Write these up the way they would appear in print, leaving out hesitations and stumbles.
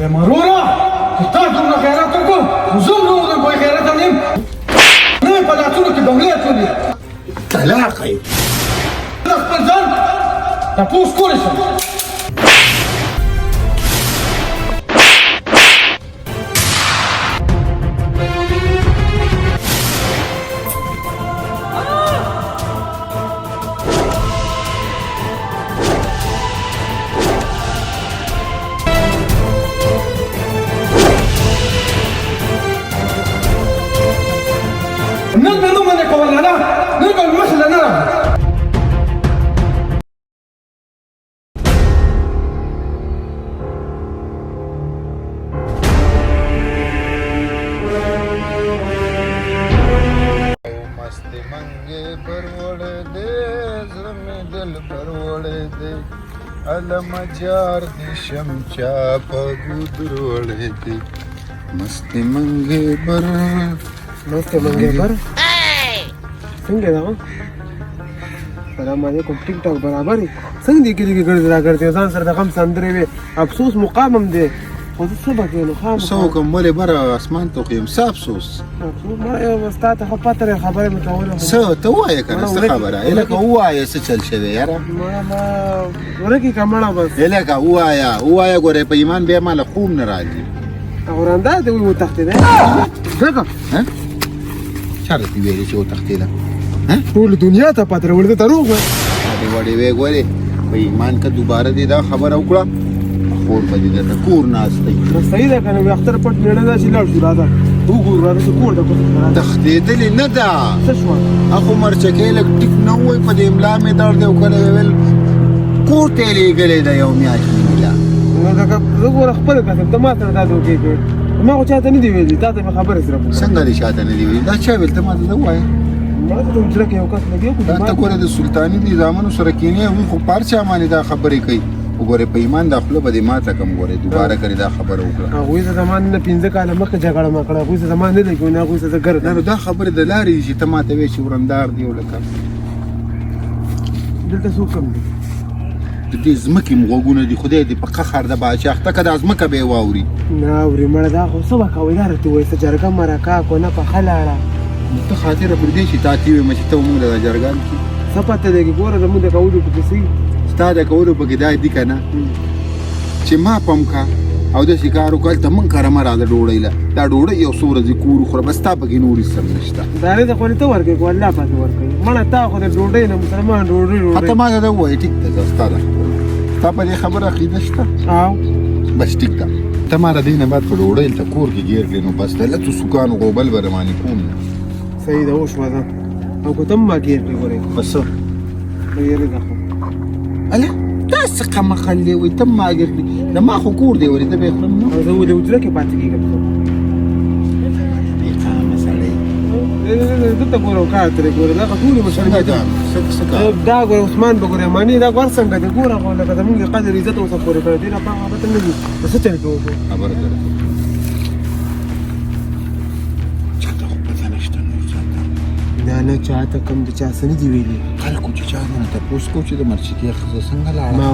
مرورة تحتاج من خيراتكم وزمروا من خيراتهم ما يبلعتوا لك دولات ولي تلاقي خپل ځان تاسو کولی شئ نقدر نؤمنك ولا لا؟ نقدر مثل نرى मस्ती मंगे बरवड़े दे ज़मी दिल बरवड़े दे अलम जार दिशम चाप गुदरवड़े दे मस्ती मंगे बर څنګه دا سلام علیکم ټیک ټاک برابر څنګه دې کې ګرځي را ګرځي ځان سره د غم سندرې وي افسوس مقامم دی خو څه سبا کې نو خام سو کوم ولې بر اسمان ته قیم افسوس ما یو واستاته خپاتره خبره متوله سو ته وایې کنه څه خبره الکه وایې څه چل شوی یاره ما ورکی کمړه بس الکه وایې ګوره په ایمان به مال خوب نه راځي اوراندا ته وي تخته ده څنګه ها چاره دی ویلې چې و تخته ده ټول دنیا ته پاتره ورته دروغ دی وړي وی ګوري په ایمان کا دوباره دی دا خبر او کړه خور په دې د کور ناشته نو صحیح ده کنه اختر پټ نه ده چې لاړ شو راځه وګور راځه کور ده تخته دې نه ده څه شو اخو مرچکې لک ټیک نه وای په دې املا می درد او کله ویل کور ته لګلې دا یو میاشت ملا نو دا وګور خپل کتم ته ما ته دا دوکې ما خو چاته نه دی ویلي تا ته خبره سره څنګه دې شاته نه دی ویلي دا چا ویل ته ما ته وای ما ته وځره کې یو کس لګیو دا ته ګوره د سلطانی نظامونو سره کینې وي خو پارچا باندې دا خبرې کوي وګوره په ایمان د خپل بده ماته کم ګوره دوباره کړي دا خبره وکړه هغه ز زمان نه 15 کاله مخکې جګړه ما کړه هغه ز زمان نه دی کو نه هغه ز ګر نه دا خبره د لارې چې ته ماته وی چې ورندار دی ولکه دلته څوک کم دي د دې زمکه مغوګونه دي خدای دې په قخر د باچاخته کده ازمکه به واوري نه اوري مړه دا خو سبا کوي لاره ته وای سجرګه مرکا کو نه په خلاړه ته خاطر پر دې چې تاتی وي مچ ته موږ د جرګان کی سپاته دې ګوره د موږ کولو په کیسې ستاده کولو په کې دا دي کنه چې ما پم کا او د شکارو کول ته مونږ کارم را د ډوړی لا دا ډوړی یو سورځي کور خو بس تا په کې نوري سم نشته دا نه د خپل ته ورکې کو الله پاک ورکې مړه تا خو د ډوړی نه مسلمان ډوړی حتی ما دا وای ټیک ته ستاده تا په دې خبره عقیده شته او بس ټیک ده ته ما را دینه بعد په ډوړی ته کور کې ګیر کړي نو بس ته لته سکان غوبل برمانی کوم صحیح ده اوس وځه او کوم ما ګیر کړی ګورې بس یې ده خو اله تاسو کوم خلې وي ته ما ګیر کړي دا ما خو کور دی ورته به خپل نو زه ودې وځره کې پاتې کېږم دته ګورو کار ترې ګوره دا ټول مشرګه دا ګوره عثمان بګوره مانی دا ور څنګه دی ګوره خو لکه زمونږ قدر عزت اوسه پورې کړی دی نه پاغه ته نه دي څه چل کوو خبره ده چاته خو پته نشته نو نه چاته کم د چا سن دی ویلي خلکو چې چا نه تاسو کو چې د مرچکې خزه څنګه لاړه ما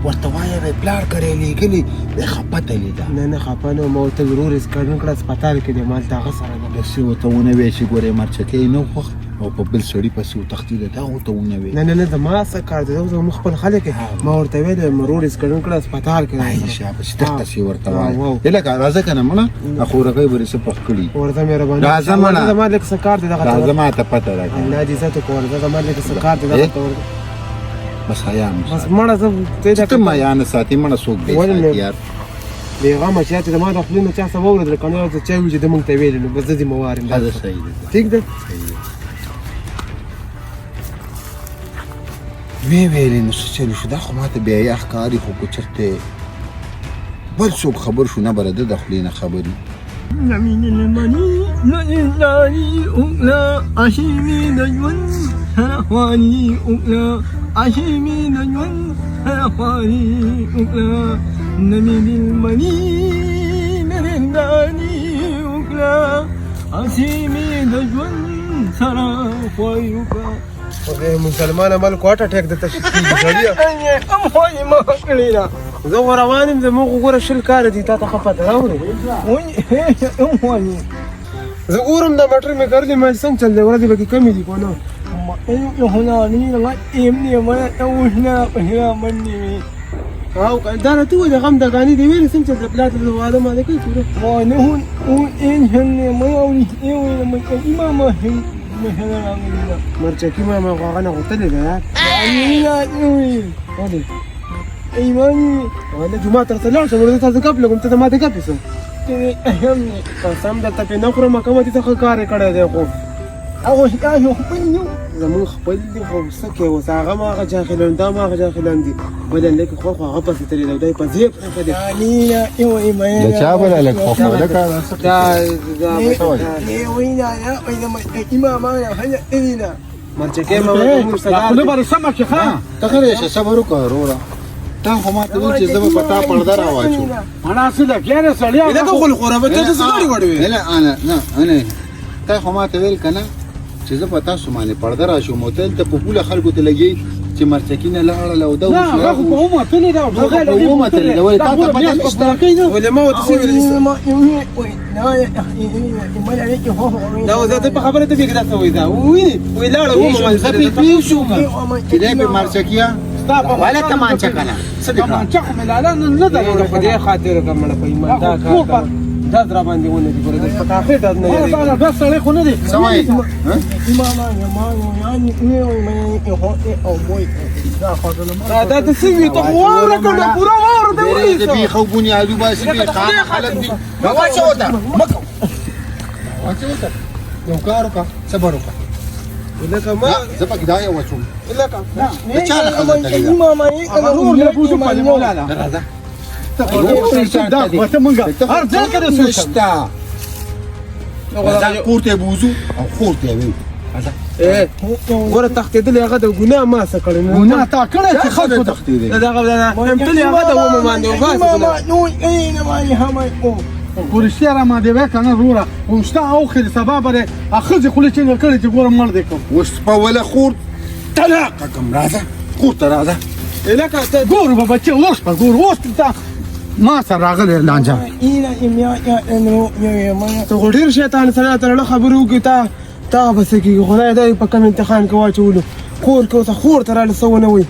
ورته وایې به پلار کړې لګلې د خپته لیدا نه خپانه مو ته ضرور اس کړن کړه سپیټال کې د مال تاغه سره د سی وتهونه وی چې ګوره مرچکې نو خو او په بل سړی پسې تختی ده دا وتهونه وی نه د ما څه کار دی زه مخبل خلک ما ورته ویل مرور اس کړن کړه سپیټال کې راځي شابه چې تخته سی ورته وای الکه راځه کنه مړه اخو رغې ورې څه پخ کړی ورته مهرباني راځه مړه ما لیک څه کار دی دغه راځه ما ته پته راځي الله دې زته کور دا ما لیک څه کار دی دغه بس حیا بس مړه زه ته ما یان ساتي مړه سوق دی یار پیغام چې ته ما د خپل نه چا سبا ورته کنه چې چا وی چې د مونږ ته ویل نو بس دې موارم دا صحیح دی ٹھیک ده ویلې نو څه چلو شو دا خو ماته بیا یې ښکاري خو که چېرته بل څوک خبر شو نه بره د خولې نه خبري من المني للداري أغلى عشيمي دجون هنحواني أغلى عشيمي دجون هنحواني أغلى من المني للداري أغلى عشيمي دجون هنحواني أغلى مسلمان عمل کوټه ټیک د تشکیل جوړیه ام هوی ما کړی زه خو روان یم زموږ خو ګوره 20 کاره دي تا ته ښه پته راوړې واني زه ګورم دا موټر مې کړلی ما څنګه چل دی ورځې پکې کمې دي که نه هنا نينا يمني ما توهنا هنا مني او دا راته وایي د غم دګانې دې ویلې څنګه چل دی پلار ته واده ماده کوي پوره وانا هون إن هن ما يوني إيه ما إمام هم مهنا عملنا مرچکي ماما خو هغه نه غوښتلې ده یار نينا نوي ولې إيماني ولا جمعه تر ته لاړ شم ورته تاسو کپ لګم ته ما ته کپ سم أهمني قسم درته په نه خورم کومه دې څه کار کړی دی خو أول شيء يخبرني زمون خپل دي خو څه کې اوس هغه ما هغه جاهلان دا ما هغه جاهلان دي بل لکه خو هغه پسې تللی دی دای په زیب څه دی نينا يو إيمان د چا بل لک خو دا کار إيه وينا يا وينا ما إمام أنا هلا إلينا مرچکي ماما کوم خپل صدا بر سم کې ښا ته خره صبر وکړه وروره تا خو ما ته ویل چې زه به پتا پرده راواچو انا اصله کېره سړیا دا خو خورا ته څه غړي وړوي نه انا تا خو ما ته ویل کنه چې زه په تاسو باندې پرده راشم موتل ته په پوله خلکو ته لګي چې مرچکینه لاړه او دا لا هغه په عمر تللی دا په عمر تللی دا ولې تا ته پته نشته ولې ما وته څه ویل ما يوني وينا ما عليك هو دا زه ته په خبره ته بګدا څه وای دا ویني وی لاړه و ما زه په پیښ شوم چې دې په مرچکیا ولا تمانچه کنه صدقه تمانچه خو ملاله نه ده په دې خاطر کومه په ایمان دا کار دا در باندې ونه دي ګوره د پټاخې دا نه هغه دا بس سړی خو نه دی سمای إمام يا ما يعني إيه ما يهون أو موي دا خاطر دا د سیمې ته واره کړه پورا واره دی دې به خو بنیادو باسي به خان خلک دي واچو وتا مکو واچو وتا یو کار وکړه صبر وکړه لکه ما زه پکې دا یو وچوم لکه چا خبر ته إمام أنا نور له بوزو په مولانا راځه دا وته مونږه هر ځل کې رسول سوشتا دا کوته بوزو او خورته وي ګوره تختېدل هغه د ګناه ما څه کړی ګناه تا کړی چې خلکو ته تختې دا امتلي هغه د ومه باندې وباسي نوي أين ما يهمي پولیسیا را ما دی وکنه روره ومشتا او خیر سبب لري اخذ خو چې نه کړی چې ګورم مړ دی کوم وس په ولا خور طلاق کوم راځه خور ته راځه لکه ته ګور به بچي اوس په ګور اوس ته ما سره راغلی لانجه إلى إمياء إنه ما ته خو ډېر شیطان سره ته خبرو کې تا بس کې خدای دې په کوم امتحان کې واچولو خور کې اوس خور ته را لسونه وي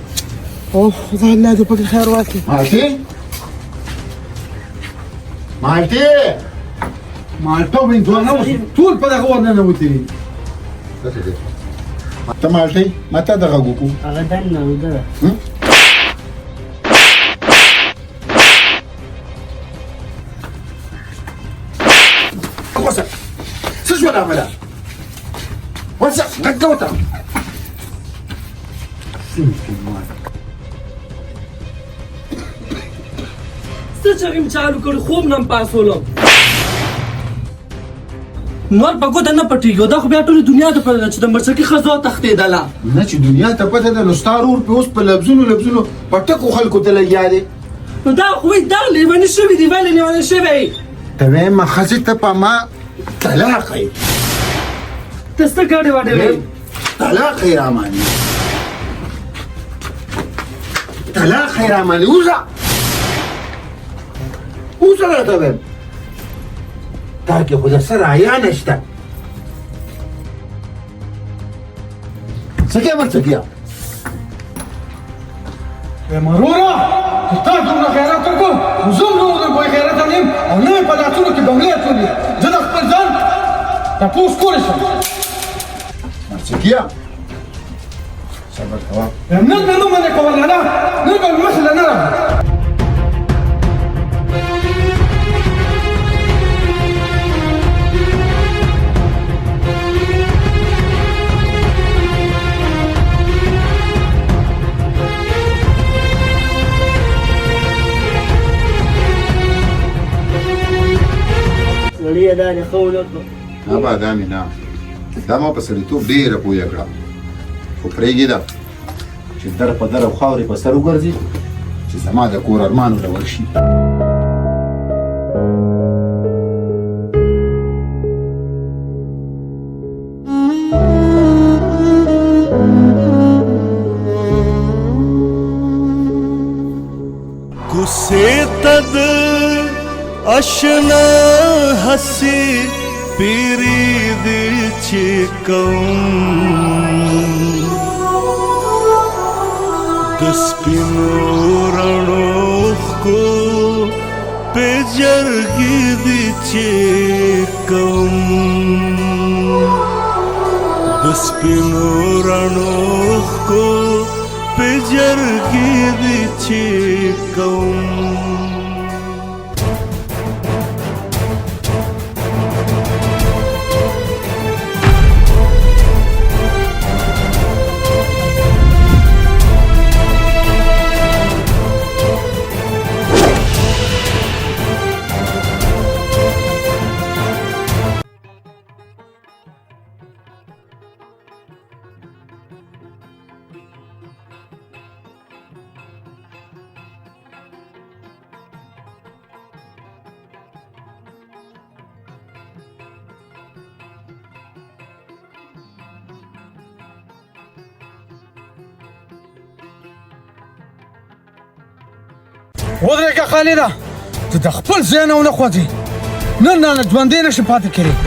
او زه الله دې پکې خیر واچي مالټو من دوه اوس ټول په دغه ورنه نه وتی ته مالټي ماته دغه ګوکو هغه دننه وده څه شو دا مله ورڅ غږوته څه چغیم چالو کړ خوب نم پاسولم نور په ګوته نه پټیږي دا خو بیا ټول دنیا ته پته چې د مرچکي خزو تختېدله نه چې دنیا ته پته ده نو ستارور په اوس په لفظونو پټکو خلکو ته لګیا دي نو دا خو دا لیونی شوي دي ولې لیونی شوی ته وایم ښځې ته په ما طلاق یې ته څه ګاډې واډې وایي طلاق یې راماني طلاق یې راماني اوسه راته وایم تا کې خو د سره حیا نشته څه کې ورڅکیا مرورا تا دومره خیرات وکړو زوم نو د کوی خیرات نیم او نه په لاسونو کې بنگلې اچولې زه د خپل ځان تپوس کولی شم ورڅکیا صبر کوه نن مې نو منې کوله نه نن به مخې له نه راغلم سړی دا نه خو نه ابا دا مې نه دا ما په سړیتوب ډېره پوهه کړه خو پرېږدي ده چې در په در او خاورې په سر وګرځي چې زما د کور ارمانو ډول شي गुस्सा تد اشنا حسی پیری دی چکم دسپینو رڼو کو په جرګي دی چکم دسپینو رڼو کو په جرګي دی چکم ودرېږه خالده ته د خپل ځای نه ونه خوځې نن رانه ژوندی نشي پاتې کېدی